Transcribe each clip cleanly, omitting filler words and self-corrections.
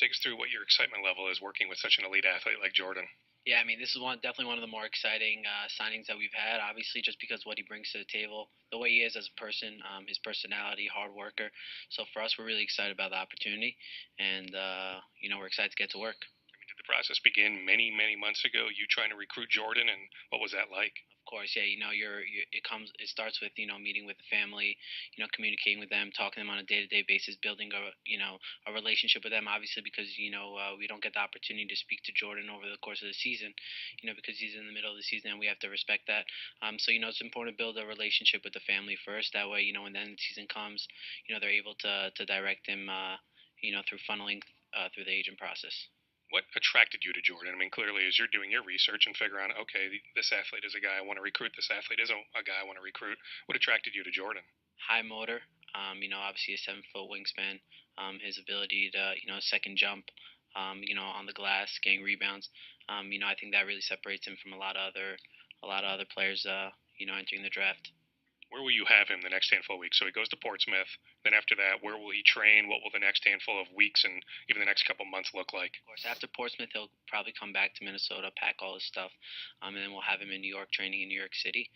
Take us through what your excitement level is working with such an elite athlete like Jordan. Yeah, I mean, this is definitely one of the more exciting signings that we've had. Obviously, just because what he brings to the table, the way he is as a person, his personality, hard worker. So for us, we're really excited about the opportunity, and we're excited to get to work. I mean, did the process begin many, many months ago? You trying to recruit Jordan, and what was that like? Of course, yeah, it starts with meeting with the family, communicating with them, talking to them on a day-to-day basis, building a relationship with them. Obviously, because we don't get the opportunity to speak to Jordan over the course of the season, because he's in the middle of the season and we have to respect that. So it's important to build a relationship with the family first. That way, when then the season comes, they're able to direct him, through funneling through the agent process. What attracted you to Jordan? I mean, clearly, as you're doing your research and figuring out, okay, this athlete is a guy I want to recruit, this athlete isn't a guy I want to recruit, what attracted you to Jordan? High motor. Obviously a 7 foot wingspan. His ability to second jump. On the glass, getting rebounds. I think that really separates him from a lot of other players. Entering the draft. Where will you have him the next handful of weeks? So he goes to Portsmouth. Then after that, where will he train? What will the next handful of weeks and even the next couple months look like? Of course, after Portsmouth, he'll probably come back to Minnesota, pack all his stuff, and then we'll have him in New York training in New York City,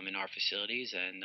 in our facilities. And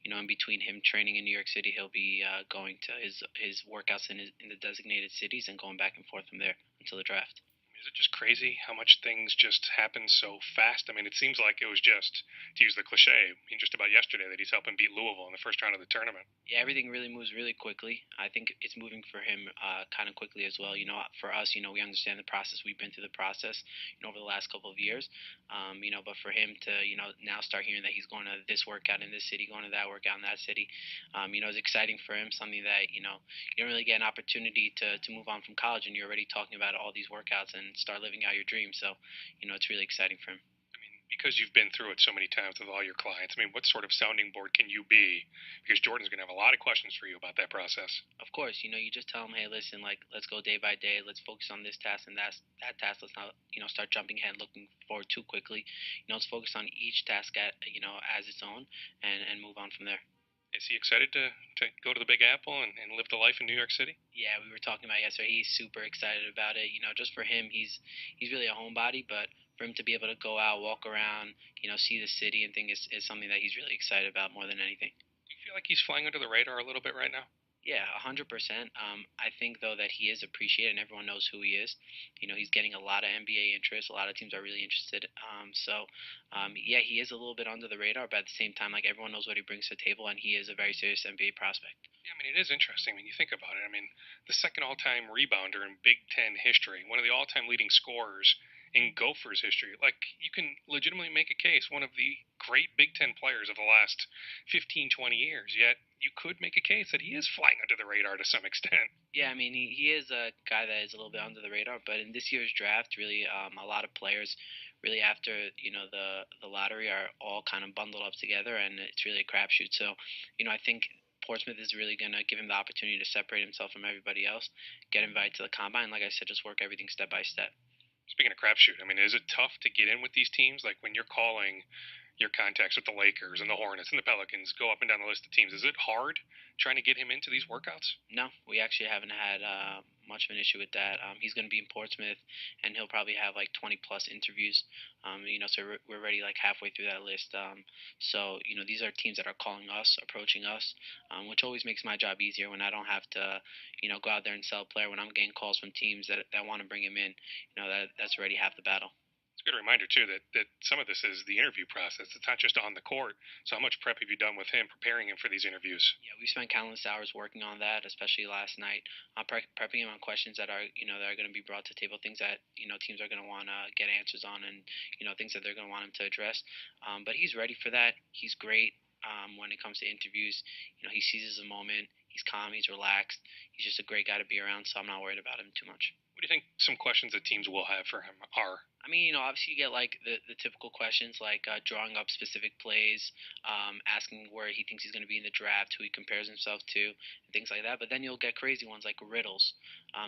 in between him training in New York City, he'll be going to his workouts in the designated cities and going back and forth from there until the draft. Is it just crazy how much things just happen so fast? I mean, it seems like it was just, to use the cliche, I mean, just about yesterday that he's helping beat Louisville in the first round of the tournament. Yeah, everything really moves really quickly. I think it's moving for him kind of quickly as well. For us, we understand the process. We've been through the process, over the last couple of years. But for him to, now start hearing that he's going to this workout in this city, going to that workout in that city, is exciting for him. Something that, you don't really get an opportunity to move on from college, and you're already talking about all these workouts and start living out your dreams. So, it's really exciting for him. I mean, because you've been through it so many times with all your clients, I mean, what sort of sounding board can you be? Because Jordan's going to have a lot of questions for you about that process. Of course, you just tell them, hey, listen, like, let's go day by day. Let's focus on this task and that task. Let's not, start jumping ahead, looking forward too quickly. Let's focus on each task as its own, and move on from there. Is he excited to go to the Big Apple and live the life in New York City? Yeah, we were talking about yesterday. He's super excited about it. Just for him, he's really a homebody, but for him to be able to go out, walk around, see the city and things is something that he's really excited about more than anything. Do you feel like he's flying under the radar a little bit right now? Yeah, 100%. I think though that he is appreciated and everyone knows who he is. He's getting a lot of NBA interest. A lot of teams are really interested. Yeah, he is a little bit under the radar, but at the same time, like, everyone knows what he brings to the table, and he is a very serious NBA prospect. Yeah, I mean, it is interesting when you think about it. I mean, the second all-time rebounder in Big Ten history, one of the all-time leading scorers in Gophers history. Like, you can legitimately make a case, one of the great Big Ten players of the last 15, 20 years. Yet, you could make a case that he is flying under the radar to some extent. Yeah, I mean, he is a guy that is a little bit under the radar, but in this year's draft, really, a lot of players, really after the lottery, are all kind of bundled up together, and it's really a crapshoot. So, I think Portsmouth is really going to give him the opportunity to separate himself from everybody else, get invited to the combine, like I said, just work everything step by step. Speaking of crapshoot, I mean, is it tough to get in with these teams? Like when you're calling your contacts with the Lakers and the Hornets and the Pelicans, go up and down the list of teams. Is it hard trying to get him into these workouts? No, we actually haven't had much of an issue with that. He's going to be in Portsmouth, and he'll probably have like 20 plus interviews. So we're already like halfway through that list. So these are teams that are calling us, approaching us, which always makes my job easier when I don't have to, go out there and sell a player. When I'm getting calls from teams that want to bring him in, that's already half the battle. It's a good reminder too that some of this is the interview process. It's not just on the court. So how much prep have you done with him, preparing him for these interviews? Yeah, we spent countless hours working on that, especially last night, prepping him on questions that are going to be brought to the table, things that teams are going to want to get answers on, and things that they're going to want him to address. But he's ready for that. He's great when it comes to interviews. He seizes the moment. He's calm. He's relaxed. He's just a great guy to be around. So I'm not worried about him too much. What do you think some questions that teams will have for him are? I mean, obviously you get like the typical questions like drawing up specific plays, asking where he thinks he's going to be in the draft, who he compares himself to, and things like that. But then you'll get crazy ones like riddles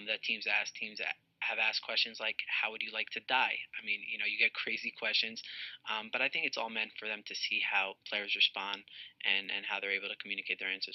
that teams ask. Teams that have asked questions like, how would you like to die? I mean, you get crazy questions. But I think it's all meant for them to see how players respond and how they're able to communicate their answers.